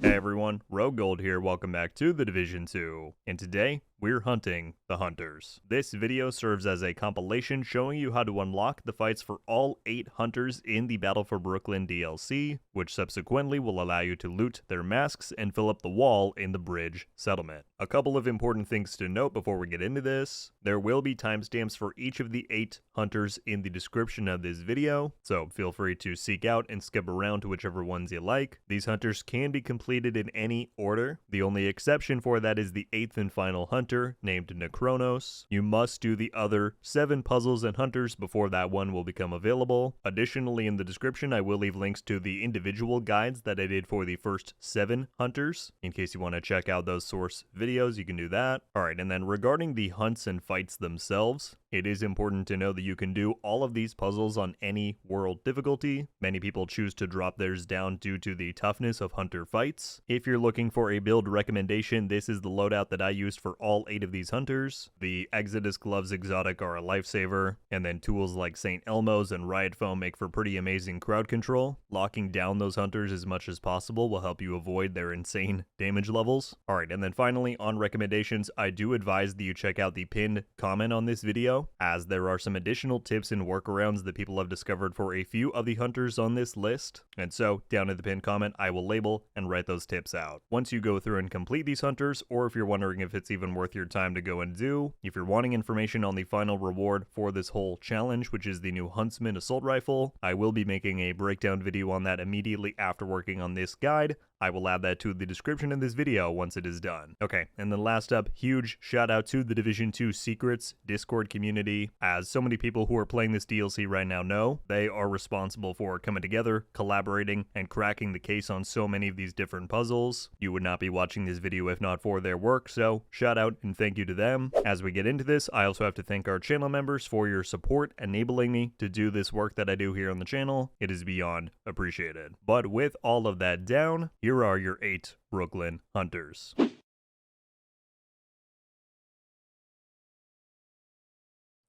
Hey everyone, RogueGold here, welcome back to the Division 2, and today, we're hunting the Hunters. This video serves as a compilation showing you how to unlock the fights for all 8 Hunters in the Battle for Brooklyn DLC, which subsequently will allow you to loot their masks and fill up the wall in the bridge settlement. A couple of important things to note before we get into this: there will be timestamps for each of the 8 Hunters in the description of this video, so feel free to seek out and skip around to whichever ones you like. These Hunters can be completed in any order. The only exception for that is the 8th and final Hunter, named Necronos. You must do the other 7 puzzles and Hunters before that one will become available. Additionally, in the description, I will leave links to the individual guides that I did for the first 7 Hunters. In case you want to check out those source videos, you can do that. Alright, and then regarding the hunts and fights themselves, it is important to know that you can do all of these puzzles on any world difficulty. Many people choose to drop theirs down due to the toughness of Hunter fights. If you're looking for a build recommendation, this is the loadout that I used for all 8 of these Hunters. The Exodus Gloves Exotic are a lifesaver, and then tools like St. Elmo's and Riot Foam make for pretty amazing crowd control. Locking down those Hunters as much as possible will help you avoid their insane damage levels. Alright, and then finally, on recommendations, I do advise that you check out the pinned comment on this video, as there are some additional tips and workarounds that people have discovered for a few of the Hunters on this list, and so down in the pinned comment I will label and write those tips out. Once you go through and complete these Hunters, or if you're wondering if it's even worth your time to go and do, if you're wanting information on the final reward for this whole challenge, which is the new Huntsman Assault Rifle, I will be making a breakdown video on that immediately after working on this guide. I will add that to the description of this video once it is done. Okay, and then last up, huge shout out to the Division 2 Secrets Discord community. As so many people who are playing this DLC right now know, they are responsible for coming together, collaborating, and cracking the case on so many of these different puzzles. You would not be watching this video if not for their work, so shout out and thank you to them. As we get into this, I also have to thank our channel members for your support, enabling me to do this work that I do here on the channel. It is beyond appreciated. But with all of that down, here are your 8 Brooklyn Hunters.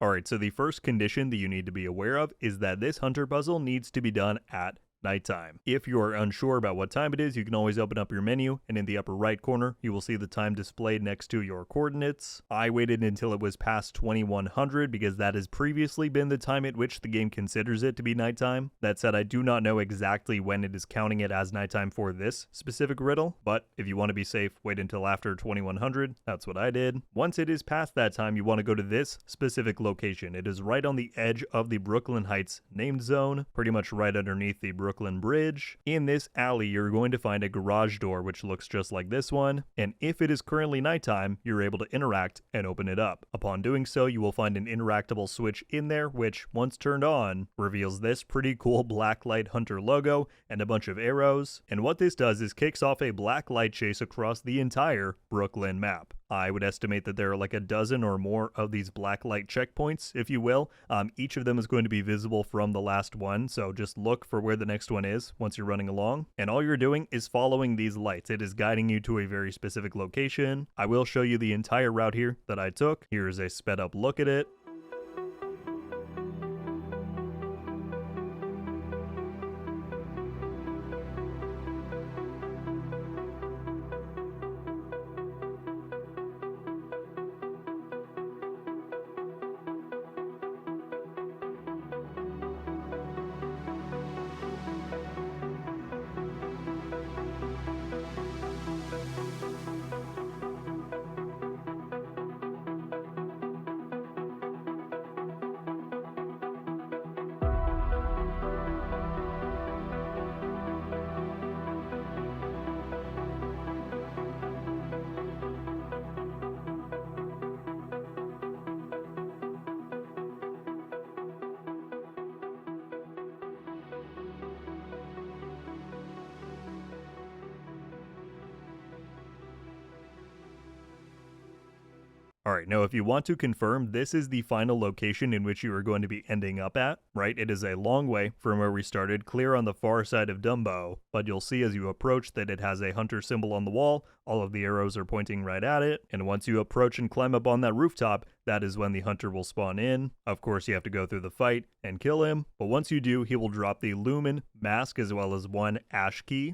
Alright, so the first condition that you need to be aware of is that this Hunter puzzle needs to be done at nighttime. If you are unsure about what time it is, you can always open up your menu, and in the upper right corner, you will see the time displayed next to your coordinates. I waited until it was past 2100 because that has previously been the time at which the game considers it to be nighttime. That said, I do not know exactly when it is counting it as nighttime for this specific riddle, but if you want to be safe, wait until after 2100. That's what I did. Once it is past that time, you want to go to this specific location. It is right on the edge of the Brooklyn Heights named zone, pretty much right underneath the Brooklyn Bridge. In this alley, you're going to find a garage door which looks just like this one, and if it is currently nighttime, you're able to interact and open it up. Upon doing so, you will find an interactable switch in there which, once turned on, reveals this pretty cool Blacklight Hunter logo and a bunch of arrows, and what this does is kicks off a black light chase across the entire Brooklyn map. I would estimate that there are like a dozen or more of these blacklight checkpoints, if you will. Each of them is going to be visible from the last one, so just look for where the next one is once you're running along. And all you're doing is following these lights. It is guiding you to a very specific location. I will show you the entire route here that I took. Here's a sped up look at it. Alright, now if you want to confirm, this is the final location in which you are going to be ending up at, right? It is a long way from where we started, clear on the far side of Dumbo, but you'll see as you approach that it has a hunter symbol on the wall, all of the arrows are pointing right at it, and once you approach and climb up on that rooftop, that is when the hunter will spawn in. Of course, you have to go through the fight and kill him, but once you do, he will drop the Lumen mask as well as one ash key.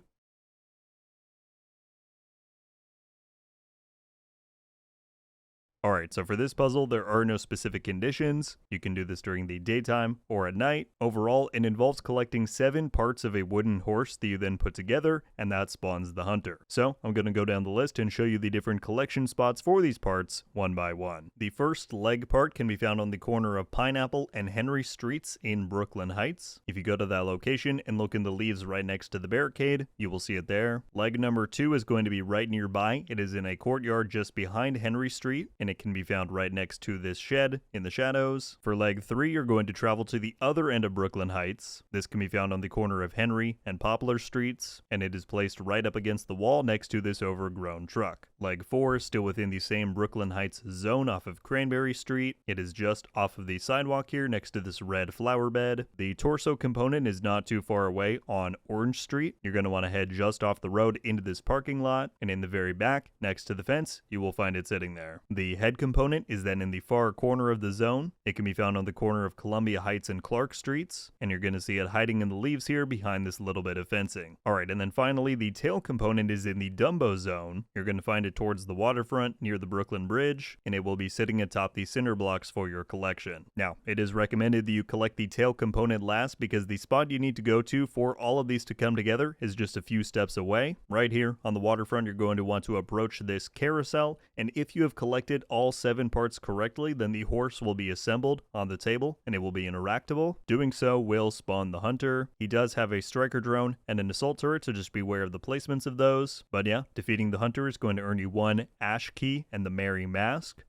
Alright, so for this puzzle, there are no specific conditions. You can do this during the daytime or at night. Overall, it involves collecting 7 parts of a wooden horse that you then put together, and that spawns the hunter. So, I'm going to go down the list and show you the different collection spots for these parts, one by one. The first leg part can be found on the corner of Pineapple and Henry Streets in Brooklyn Heights. If you go to that location and look in the leaves right next to the barricade, you will see it there. Leg number 2 is going to be right nearby. It is in a courtyard just behind Henry Street, and it can be found right next to this shed in the shadows. For leg 3, you're going to travel to the other end of Brooklyn Heights. This can be found on the corner of Henry and Poplar Streets, and it is placed right up against the wall next to this overgrown truck. Leg 4 is still within the same Brooklyn Heights zone off of Cranberry Street. It is just off of the sidewalk here next to this red flower bed. The torso component is not too far away on Orange Street. You're going to want to head just off the road into this parking lot, and in the very back, next to the fence, you will find it sitting there. The head component is then in the far corner of the zone. It can be found on the corner of Columbia Heights and Clark Streets, and you're going to see it hiding in the leaves here behind this little bit of fencing. Alright, and then finally, the tail component is in the Dumbo zone. You're going to find it towards the waterfront near the Brooklyn Bridge, and it will be sitting atop the cinder blocks for your collection. Now, it is recommended that you collect the tail component last because the spot you need to go to for all of these to come together is just a few steps away. Right here on the waterfront, you're going to want to approach this carousel, and if you have collected all 7 parts correctly, then the horse will be assembled on the table and it will be interactable. Doing so will spawn the hunter. He does have a striker drone and an assault turret, so just beware of the placements of those. But yeah, defeating the hunter is going to earn you 1 ash key and the Merry Mask.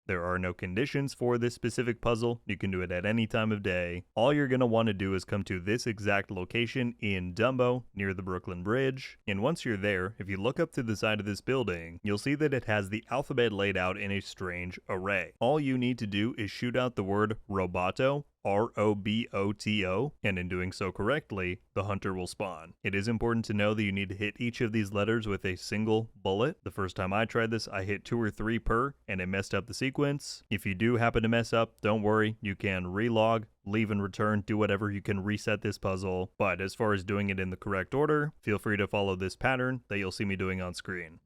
There are no conditions for this specific puzzle. You can do it at any time of day. All you're going to want to do is come to this exact location in Dumbo near the Brooklyn Bridge. And once you're there, if you look up to the side of this building, you'll see that it has the alphabet laid out in a strange array. All you need to do is shoot out the word Roboto, R-O-B-O-T-O, and in doing so correctly, the hunter will spawn. It is important to know that you need to hit each of these letters with a single bullet. The first time I tried this, I hit 2 or 3 per, and it messed up the sequence. If you do happen to mess up, don't worry, you can relog, leave and return, do whatever, you can reset this puzzle. But as far as doing it in the correct order, feel free to follow this pattern that you'll see me doing on screen.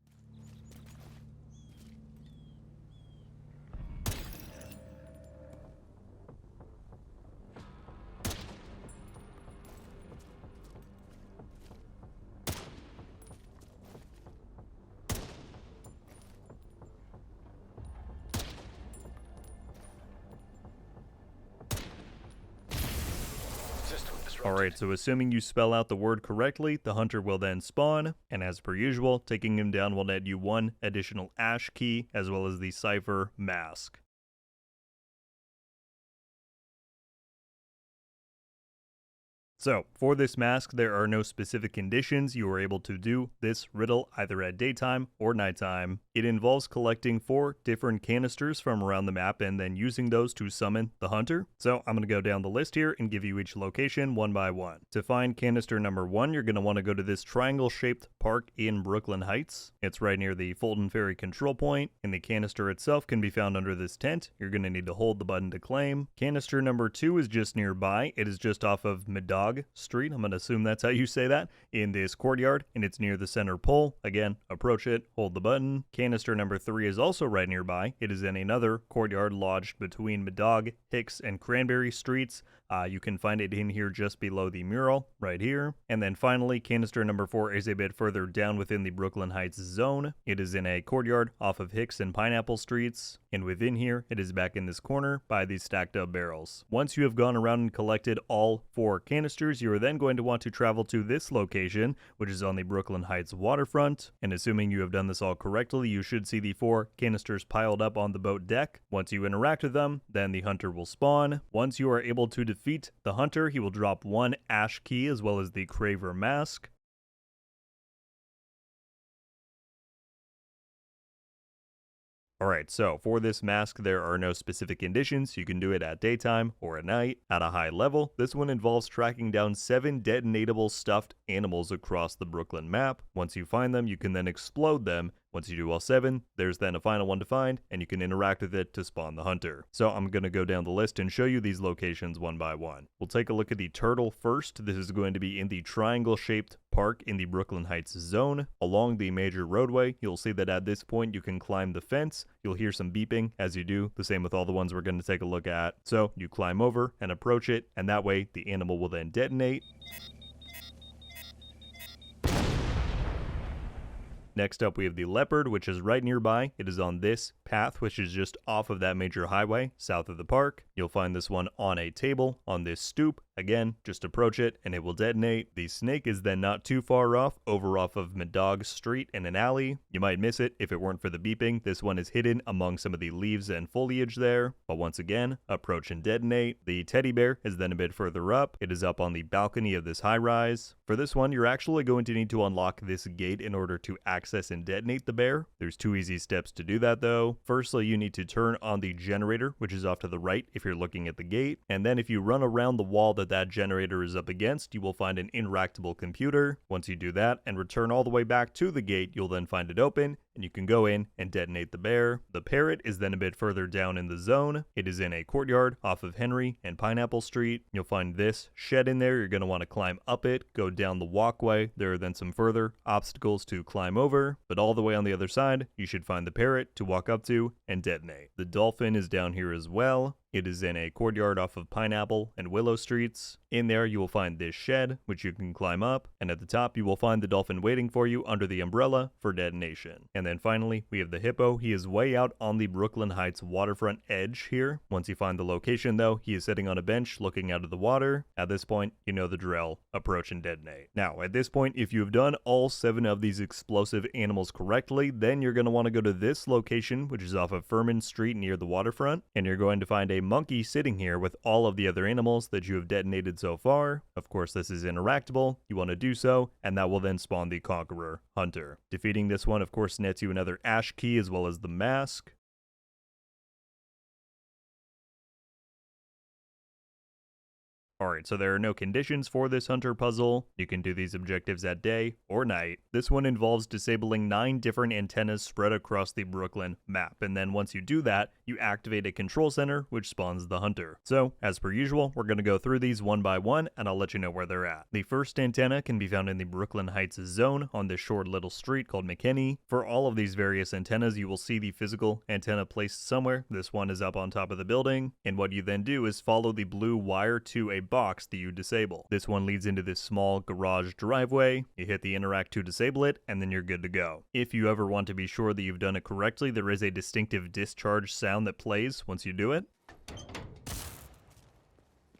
Alright, so assuming you spell out the word correctly, the hunter will then spawn, and as per usual, taking him down will net you 1 additional ash key, as well as the Cipher Mask. So, for this mask, there are no specific conditions. You are able to do this riddle either at daytime or nighttime. It involves collecting 4 different canisters from around the map and then using those to summon the hunter. So, I'm going to go down the list here and give you each location one by one. To find canister number 1, you're going to want to go to this triangle-shaped park in Brooklyn Heights. It's right near the Fulton Ferry control point, and the canister itself can be found under this tent. You're going to need to hold the button to claim. Canister number 2 is just nearby. It is just off of Medog Street, I'm going to assume that's how you say that, in this courtyard, and it's near the center pole. Again, approach it, hold the button. Canister number 3 is also right nearby. It is in another courtyard lodged between Medog, Hicks, and Cranberry Streets. You can find it in here just below the mural, right here. And then finally, canister number 4 is a bit further down within the Brooklyn Heights zone. It is in a courtyard off of Hicks and Pineapple Streets. And within here, it is back in this corner by these stacked up barrels. Once you have gone around and collected all 4 canisters, you are then going to want to travel to this location, which is on the Brooklyn Heights waterfront. And assuming you have done this all correctly, you should see the 4 canisters piled up on the boat deck. Once you interact with them, then the hunter will spawn. Once you are able to defeat the hunter, he will drop 1 ash key as well as the Craver Mask. Alright, so for this mask, there are no specific conditions. You can do it at daytime or at night. At a high level, this one involves tracking down 7 detonatable stuffed animals across the Brooklyn map. Once you find them, you can then explode them Once you do all 7, there's then a final one to find, and you can interact with it to spawn the hunter. So I'm going to go down the list and show you these locations one by one. We'll take a look at the turtle first. This is going to be in the triangle-shaped park in the Brooklyn Heights zone. Along the major roadway, you'll see that at this point you can climb the fence. You'll hear some beeping as you do, the same with all the ones we're going to take a look at. So you climb over and approach it, and that way the animal will then detonate. Next up, we have the leopard, which is right nearby. It is on this path, which is just off of that major highway, south of the park. You'll find this one on a table, on this stoop. Again, just approach it, and it will detonate. The snake is then not too far off, over off of Madog Street in an alley. You might miss it if it weren't for the beeping. This one is hidden among some of the leaves and foliage there. But once again, approach and detonate. The teddy bear is then a bit further up. It is up on the balcony of this high-rise. For this one, you're actually going to need to unlock this gate in order to access and detonate the bear. There's 2 easy steps to do that though. Firstly, you need to turn on the generator, which is off to the right if you're looking at the gate. And then if you run around the wall that generator is up against, you will find an interactable computer. Once you do that and return all the way back to the gate, you'll then find it open, and you can go in and detonate the bear. The parrot is then a bit further down in the zone. It is in a courtyard off of Henry and Pineapple Street. You'll find this shed in there. You're going to want to climb up it, go down the walkway. There are then some further obstacles to climb over, but all the way on the other side, you should find the parrot to walk up to and detonate. The dolphin is down here as well. It is in a courtyard off of Pineapple and Willow Streets. In there, you will find this shed, which you can climb up, and at the top, you will find the dolphin waiting for you under the umbrella for detonation. And then finally, we have the hippo. He is way out on the Brooklyn Heights waterfront edge here. Once you find the location, though, he is sitting on a bench looking out of the water. At this point, you know the drill. Approach and detonate. Now, at this point, if you have done all 7 of these explosive animals correctly, then you're going to want to go to this location, which is off of Furman Street near the waterfront, and you're going to find a monkey sitting here with all of the other animals that you have detonated so far. Of course, this is interactable. You want to do so, and that will then spawn the Conqueror Hunter. Defeating this one, of course, nets you another ash key as well as the mask. Alright, so there are no conditions for this hunter puzzle. You can do these objectives at day or night. This one involves disabling 9 different antennas spread across the Brooklyn map, and then once you do that, you activate a control center, which spawns the hunter. So, as per usual, we're going to go through these one by one, and I'll let you know where they're at. The first antenna can be found in the Brooklyn Heights zone on this short little street called McKinney. For all of these various antennas, you will see the physical antenna placed somewhere. This one is up on top of the building, and what you then do is follow the blue wire to a box that you disable. This one leads into this small garage driveway. You hit the interact to disable it, and then you're good to go. If you ever want to be sure that you've done it correctly, there is a distinctive discharge sound that plays once you do it.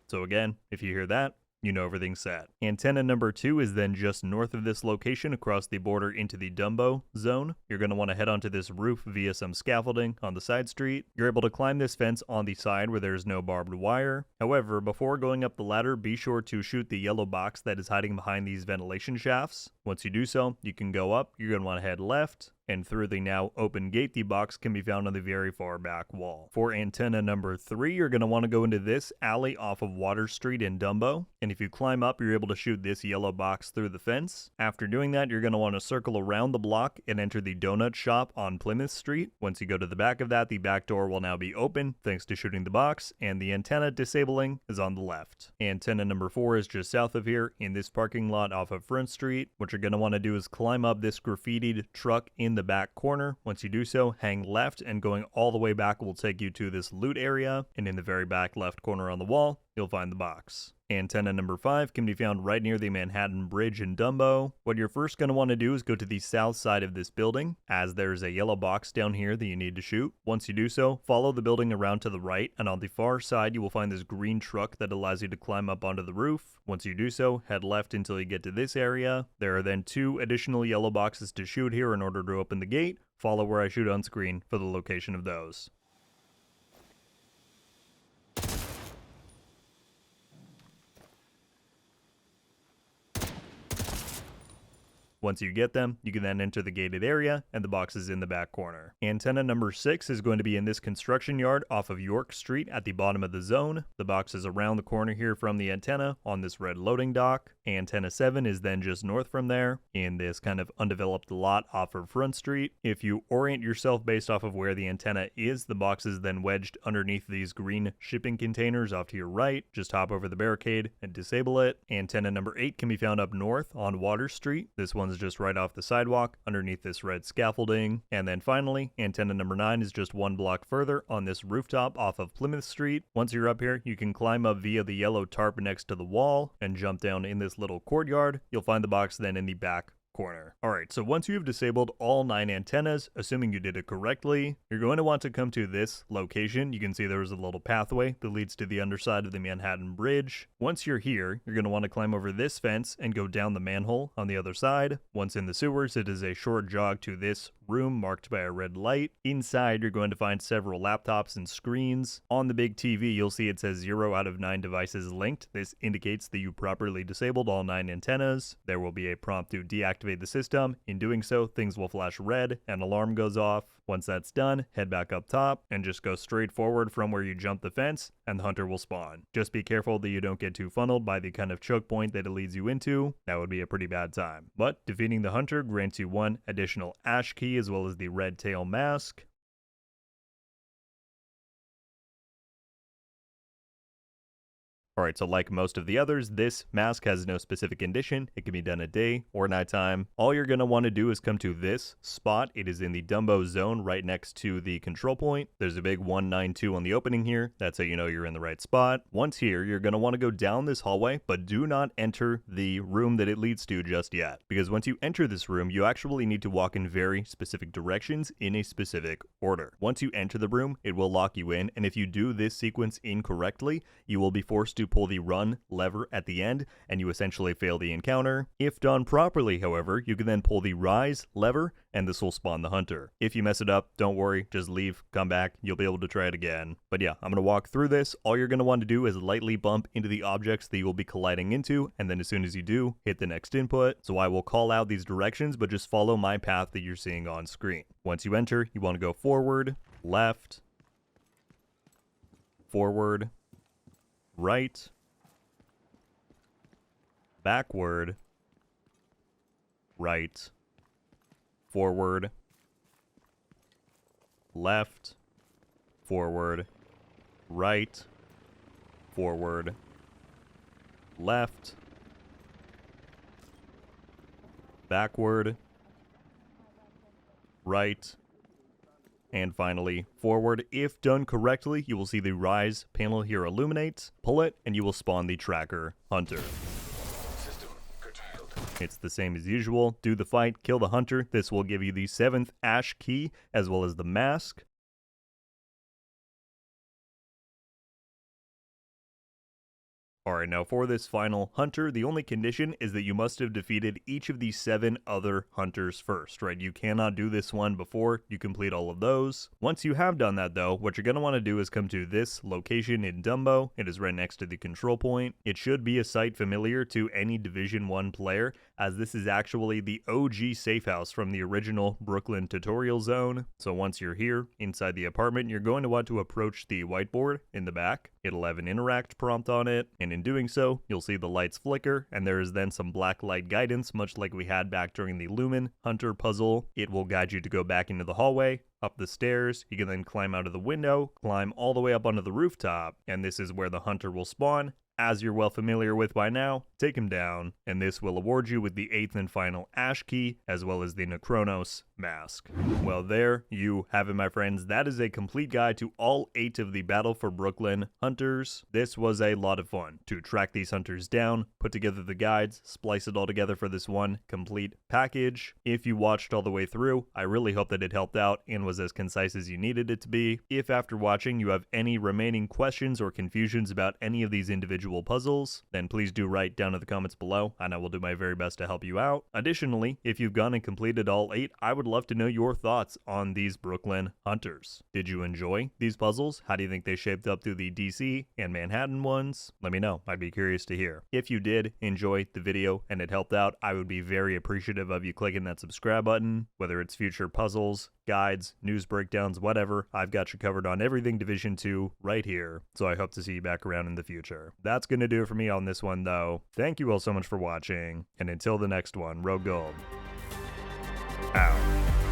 So again, if you hear that, you know everything's set. Antenna number 2 is then just north of this location across the border into the Dumbo zone. You're going to want to head onto this roof via some scaffolding on the side street. You're able to climb this fence on the side where there's no barbed wire. However, before going up the ladder, be sure to shoot the yellow box that is hiding behind these ventilation shafts. Once you do so, you can go up. You're going to want to head left, and through the now open gate, the box can be found on the very far back wall. For antenna number 3, you're going to want to go into this alley off of Water Street in Dumbo, and if you climb up, you're able to shoot this yellow box through the fence. After doing that, you're going to want to circle around the block and enter the donut shop on Plymouth Street. Once you go to the back of that, the back door will now be open thanks to shooting the box, and the antenna disabling is on the left. Antenna number 4 is just south of here in this parking lot off of Front Street. What you're going to want to do is climb up this graffitied truck in the back corner. Once you do so, hang left, and going all the way back will take you to this loot area, and in the very back left corner on the wall, you'll find the box. Antenna number 5 can be found right near the Manhattan Bridge in Dumbo. What you're first going to want to do is go to the south side of this building, as there's a yellow box down here that you need to shoot. Once you do so, follow the building around to the right, and on the far side you will find this green truck that allows you to climb up onto the roof. Once you do so, head left until you get to this area. There are then 2 additional yellow boxes to shoot here in order to open the gate. Follow where I shoot on screen for the location of those. Once you get them, you can then enter the gated area, and the box is in the back corner. Antenna number 6 is going to be in this construction yard off of York Street at the bottom of the zone. The box is around the corner here from the antenna on this red loading dock. Antenna 7 is then just north from there in this kind of undeveloped lot off of Front Street. If you orient yourself based off of where the antenna is, the box is then wedged underneath these green shipping containers off to your right. Just hop over the barricade and disable it. Antenna number 8 can be found up north on Water Street. This one's just right off the sidewalk underneath this red scaffolding. And then finally, antenna number 9 is just 1 block further on this rooftop off of Plymouth Street. Once you're up here, you can climb up via the yellow tarp next to the wall and jump down in this little courtyard. You'll find the box then in the back corner. Alright, so once you've disabled all 9 antennas, assuming you did it correctly, you're going to want to come to this location. You can see there's a little pathway that leads to the underside of the Manhattan Bridge. Once you're here, you're going to want to climb over this fence and go down the manhole on the other side. Once in the sewers, it is a short jog to this room marked by a red light. Inside, you're going to find several laptops and screens. On the big TV, you'll see it says 0 out of 9 devices linked. This indicates that you properly disabled all 9 antennas. There will be a prompt to deactivate the system. In doing so, things will flash red and alarm goes off. Once that's done, head back up top and just go straight forward from where you jumped the fence and the hunter will spawn. Just be careful that you don't get too funneled by the kind of choke point that it leads you into. That would be a pretty bad time. But defeating the hunter grants you 1 additional ash key as well as the Redtail mask. Alright, so like most of the others, this mask has no specific condition. It can be done at day or nighttime. All you're going to want to do is come to this spot. It is in the Dumbo zone right next to the control point. There's a big 192 on the opening here. That's how you know you're in the right spot. Once here, you're going to want to go down this hallway, but do not enter the room that it leads to just yet. Because once you enter this room, you actually need to walk in very specific directions in a specific order. Once you enter the room, it will lock you in, and if you do this sequence incorrectly, you will be forced to pull the run lever at the end, and you essentially fail the encounter. If done properly, however, you can then pull the rise lever, and this will spawn the hunter. If you mess it up, don't worry, just leave, come back, you'll be able to try it again. But yeah, I'm going to walk through this. All you're going to want to do is lightly bump into the objects that you will be colliding into, and then as soon as you do, hit the next input. So I will call out these directions, but just follow my path that you're seeing on screen. Once you enter, you want to go forward, left, forward, right, backward, right, forward, left, forward, right, forward, left, backward, right, and finally forward. If done correctly, you will see the rise panel here illuminate. Pull it and you will spawn the tracker hunter. It's the same as usual. Do the fight, kill the hunter. This will give you the 7th ash key as well as the mask. Alright, now for this final hunter, the only condition is that you must have defeated each of the 7 other hunters first, right? You cannot do this one before you complete all of those. Once you have done that though, what you're going to want to do is come to this location in Dumbo. It is right next to the control point. It should be a site familiar to any Division 1 player, as this is actually the OG safe house from the original Brooklyn tutorial zone. So once you're here, inside the apartment, you're going to want to approach the whiteboard in the back. It'll have an interact prompt on it, and in doing so, you'll see the lights flicker, and there is then some black light guidance, much like we had back during the Lumen Hunter puzzle. It will guide you to go back into the hallway, up the stairs. You can then climb out of the window, climb all the way up onto the rooftop, and this is where the hunter will spawn. As you're well familiar with by now, take him down, and this will award you with the 8th and final ash key, as well as the Necronos mask. Well, there you have it, my friends. That is a complete guide to all 8 of the Battle for Brooklyn hunters. This was a lot of fun to track these hunters down, put together the guides, splice it all together for this one complete package. If you watched all the way through, I really hope that it helped out and was as concise as you needed it to be. If after watching you have any remaining questions or confusions about any of these individual puzzles, then please do write down down in the comments below, and I will do my very best to help you out. Additionally, if you've gone and completed all 8, I would love to know your thoughts on these Brooklyn Hunters. Did you enjoy these puzzles? How do you think they shaped up through the DC and Manhattan ones? Let me know. I'd be curious to hear. If you did enjoy the video and it helped out, I would be very appreciative of you clicking that subscribe button. Whether it's future puzzles, guides, news breakdowns, whatever, I've got you covered on everything Division 2 right here, so I hope to see you back around in the future. That's going to do it for me on this one, though. Thank you all so much for watching, and until the next one, RogueGold out.